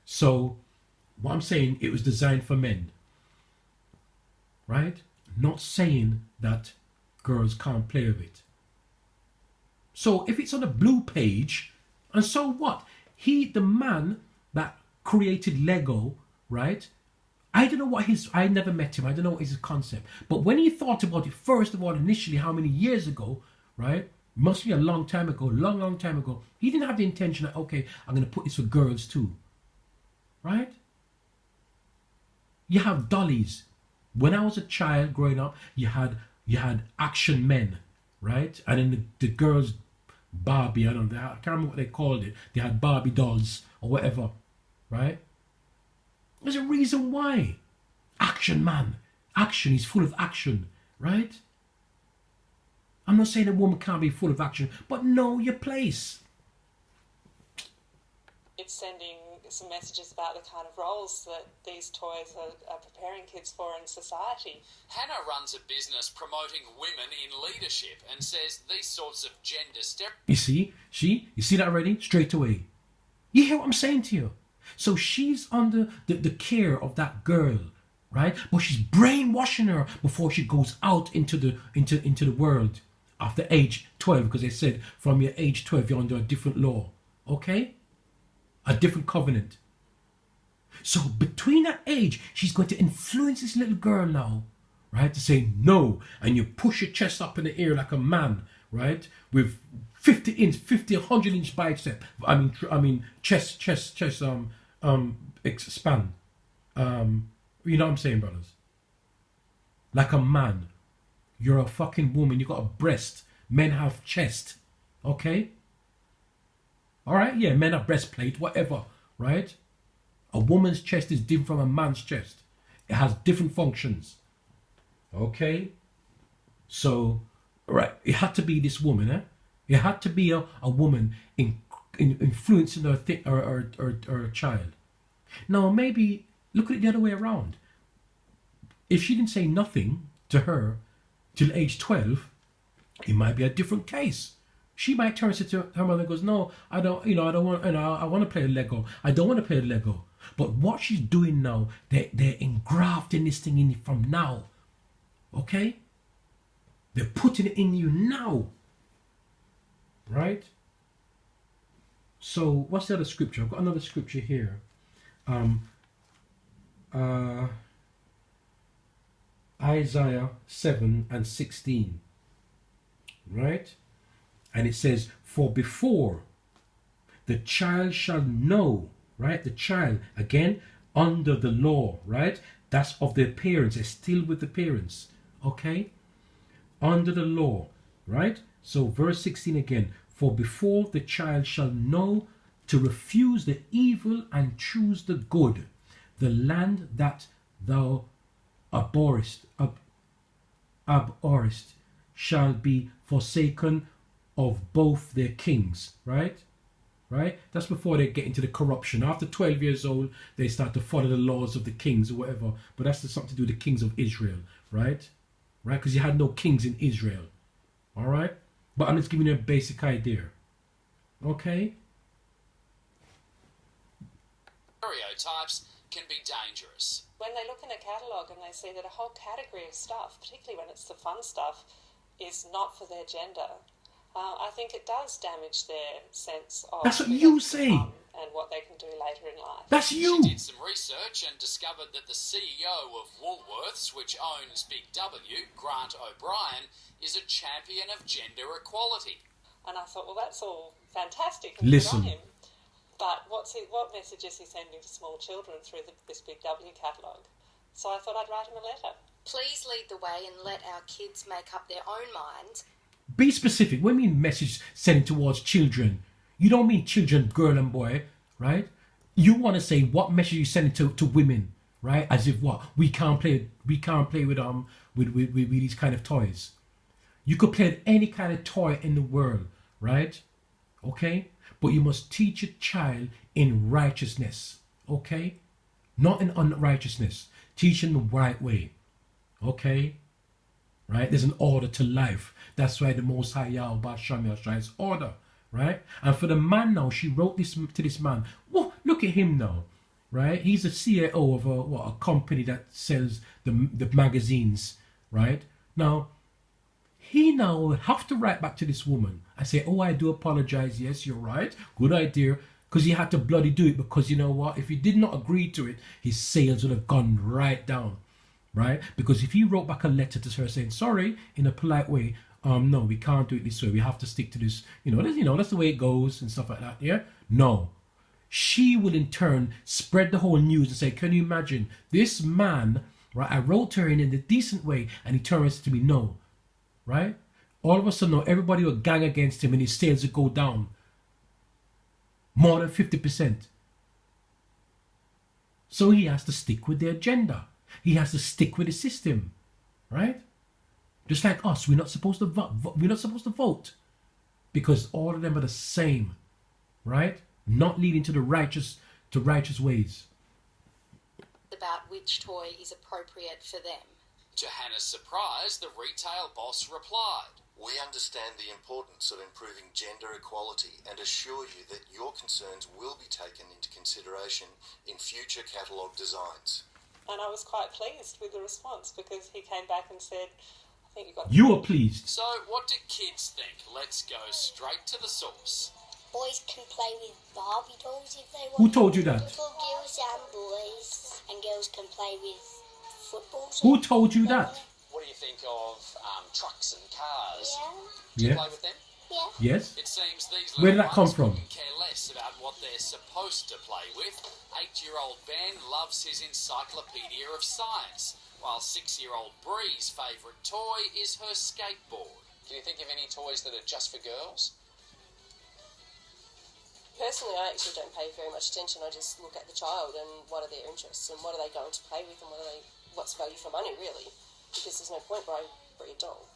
So what I'm saying, it was designed for men, right? Not saying that girls can't play with it. So if it's on a blue page, and so what? The man that created Lego, right? I don't know what I never met him. I don't know what his concept. But when he thought about it, first of all, initially, how many years ago, right? Must be a long time ago, long time ago. He didn't have the intention that, okay, I'm going to put this for girls too, right? You have dollies. When I was a child growing up, you had action men, right? And then the girls, Barbie, I can't remember what they called it. They had Barbie dolls or whatever, right? There's a reason why. Action man. Action is full of action, right? I'm not saying a woman can't be full of action, but know your place. It's sending some messages about the kind of roles that these toys are preparing kids for in society. Hannah runs a business promoting women in leadership and says these sorts of gender stereotypes... You see that already? Straight away. You hear what I'm saying to you? So she's under the care of that girl, right? But she's brainwashing her before she goes out into the world after age 12, because they said from your age 12 you're under a different law, okay? A different covenant. So between that age, she's going to influence this little girl now, right? To say no, and you push your chest up in the air like a man, right? With 100-inch bicep. I mean chest expand. You know what I'm saying, brothers? Like a man. You're a fucking woman. You got a breast. Men have chest. Okay? Alright? Yeah, men have breastplate, whatever. Right? A woman's chest is different from a man's chest. It has different functions. Okay? So, right, it had to be this woman, eh? It had to be a woman influencing her child. Now, maybe look at it the other way around. If she didn't say nothing to her till age 12, it might be a different case. She might turn to her mother and goes, no, I don't want, I want to play Lego. I don't want to play Lego. But what she's doing now, they're engrafting this thing in from now. Okay? They're putting it in you now. Right? So, what's the other scripture? I've got another scripture here. Isaiah 7:16. Right? And it says, for before the child shall know, right? The child, again, under the law, right? That's of their parents. They're still with the parents. Okay? Under the law, right? So verse 16 again. For before the child shall know to refuse the evil and choose the good, the land that thou abhorrest shall be forsaken of both their kings, right? Right? That's before they get into the corruption. After 12 years old, they start to follow the laws of the kings or whatever. But that's something to do with the kings of Israel, right? Right? Because you had no kings in Israel. All right? But I'm just giving you a basic idea. Okay? Stereotypes can be dangerous. When they look in a catalogue and they see that a whole category of stuff, particularly when it's the fun stuff, is not for their gender, I think it does damage their sense of... That's what you say. And what they can do later in life. That's you. She did some research and discovered that the CEO of Woolworths, which owns Big W, Grant O'Brien, is a champion of gender equality. And I thought, well, that's all fantastic. Listen. Him. But what message is he sending to small children through this Big W catalogue? So I thought I'd write him a letter. Please lead the way and let our kids make up their own minds. Be specific. When we mean message sent towards children, you don't mean children, girl and boy, right? You want to say what message you send to women, right? As if what? We can't play with these kind of toys. You could play with any kind of toy in the world, right? Okay? But you must teach a child in righteousness, okay? Not in unrighteousness. Teach them the right way, okay? Right? There's an order to life. That's why the Most High Yahweh Shem is order, right? And for the man now, she wrote this to this man. Well, look at him now. right? He's the CEO of a company that sells the magazines, right? Now, he now will have to write back to this woman and say, oh, I do apologize. Yes, you're right. Good idea. Because he had to bloody do it, because you know what? If he did not agree to it, his sales would have gone right down, right? Because if he wrote back a letter to her saying, sorry, in a polite way, no, we can't do it this way. We have to stick to this. That's the way it goes and stuff like that. Yeah. No. She will in turn spread the whole news and say, can you imagine this man, right? I wrote to her in a decent way and he turns to me, no, right? All of a sudden, everybody will gang against him and his sales will go down more than 50%. So he has to stick with the agenda. He has to stick with the system, right? Just like us, we're not supposed to vote. We're not supposed to vote because all of them are the same, right? Not leading to the righteous ways. About which toy is appropriate for them. To Hannah's surprise, the retail boss replied, We understand the importance of improving gender equality and assure you that your concerns will be taken into consideration in future catalogue designs. And I was quite pleased with the response because he came back and said, I think you got... You were pleased. So what do kids think? Let's go straight to the source. Boys can play with Barbie dolls if they want. Who told you that? For girls and boys, and girls can play with footballs. Who told you that? What do you think of trucks and cars? Yeah. Do you Yeah. play with them? Yeah. Yes. It seems these Where did little that come ones from? couldn't care less about what they're supposed to play with. 8-year-old Ben loves his encyclopedia of science, while 6-year-old Bree's favourite toy is her skateboard. Can you think of any toys that are just for girls? Personally, I actually don't pay very much attention. I just look at the child and what are their interests and what are they going to play with and what's value for money, really. Because there's no point buying a doll.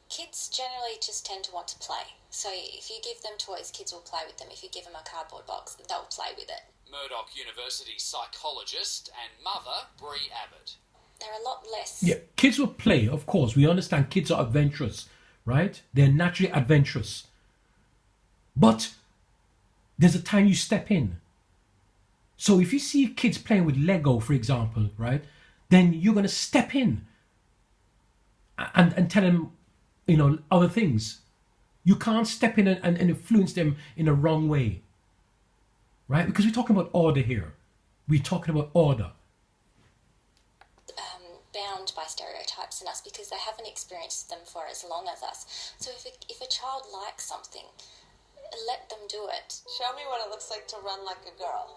Kids generally just tend to want to play. So if you give them toys, kids will play with them. If you give them a cardboard box, they'll play with it. Murdoch University psychologist and mother, Bree Abbott. They're a lot less... Yeah, kids will play, of course. We understand kids are adventurous, right? They're naturally adventurous. But there's a time you step in. So if you see kids playing with Lego, for example, right, then you're going to step in and tell them, other things. You can't step in and influence them in a wrong way, right? Because we're talking about order here. We're talking about order. Bound by stereotypes in us because they haven't experienced them for as long as us. So if a child likes something, let them do it. Show me what it looks like to run like a girl.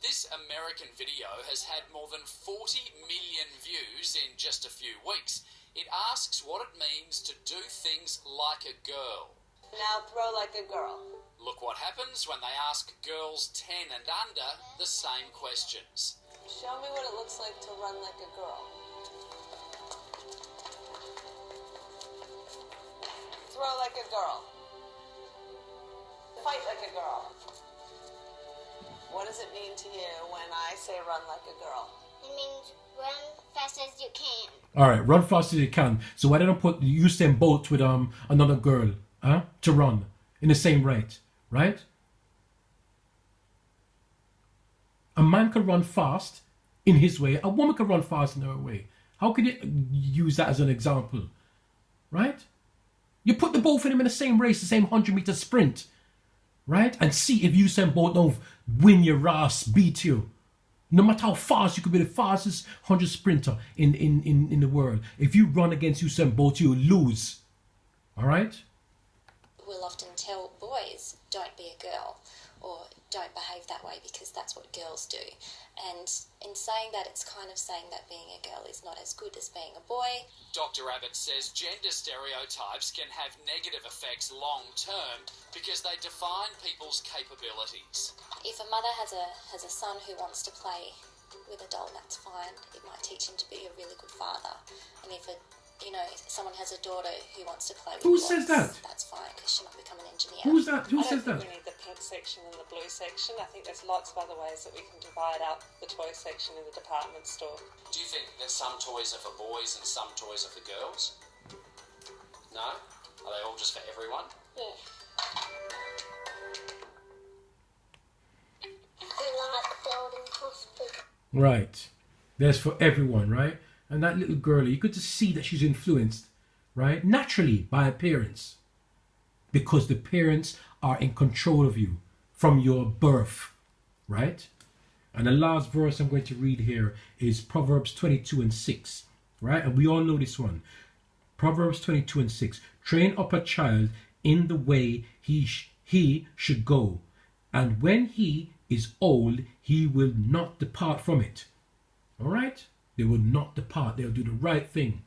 This American video has had more than 40 million views in just a few weeks. It asks what it means to do things like a girl. Now throw like a girl. Look what happens when they ask girls 10 and under the same questions. Show me what it looks like to run like a girl. Throw like a girl. Fight like a girl. What does it mean to you when I say run like a girl? It means run fast as you can. All right, run fast as you can. So why don't I put Usain Bolt with another girl to run in the same rate, right? A man can run fast in his way. A woman can run fast in her way. How could you use that as an example, right? You put the both of them in the same race, the same 100-meter sprint, right? And see if Usain Bolt don't win your ass, beat you. No matter how fast, you could be the fastest 100 sprinter in the world. If you run against Usain Bolt, you'll lose. All right? We'll often tell boys, don't be a girl, or don't behave that way because that's what girls do. And in saying that, it's kind of saying that being a girl is not as good as being a boy. Dr. Abbott says gender stereotypes can have negative effects long term because they define people's capabilities. If a mother has a son who wants to play with a doll, that's fine. It might teach him to be a really good father. And if someone has a daughter who wants to play with Who blocks, says that? that's fine because she might become an engineer. Who's that? Who I says don't that? think we need the pink section and the blue section. I think there's lots of other ways that we can divide up the toy section in the department store. Do you think that some toys are for boys and some toys are for girls? No? Are they all just for everyone? Yeah. Right. There's for everyone, right? And that little girlie, you could just see that she's influenced, right? Naturally by her parents. Because the parents are in control of you from your birth, right? And the last verse I'm going to read here is Proverbs 22 and 6, right? And we all know this one. Proverbs 22 and 6. Train up a child in the way he should go, and when he is old, he will not depart from it. All right? They will not depart. They'll do the right thing.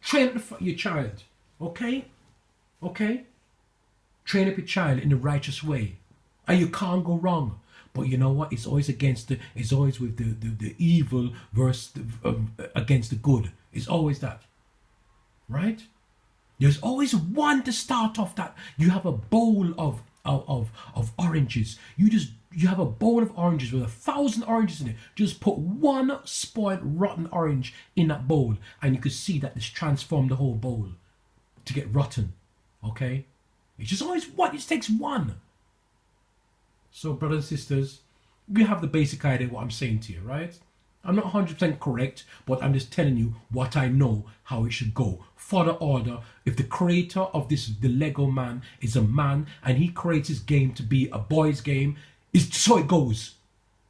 Train up your child. Okay? Okay? Train up your child in the righteous way. And you can't go wrong. But you know what? It's always it's always with the evil versus against the good. It's always that. Right? There's always one to start off that. You have a bowl of oranges. You have a bowl of oranges with 1,000 oranges in it. Just put one spoiled rotten orange in that bowl and you could see that this transformed the whole bowl to get rotten. Okay? It's just always one. It takes one. So brothers and sisters, you have the basic idea of what I'm saying to you, right? I'm not 100% correct, but I'm just telling you what I know, how it should go. For the order, if the creator of the Lego man is a man and he creates his game to be a boy's game, it's so it goes.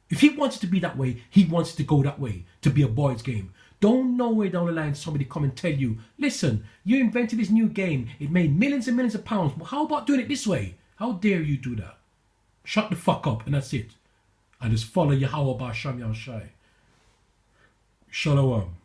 If he wants it to be that way, he wants it to go that way, to be a boy's game. Don't know where down the line somebody come and tell you, listen, you invented this new game, it made millions and millions of pounds, but how about doing it this way? How dare you do that? Shut the fuck up and that's it. And just follow Yahweh Ba'Sham Yahushai. Shalom.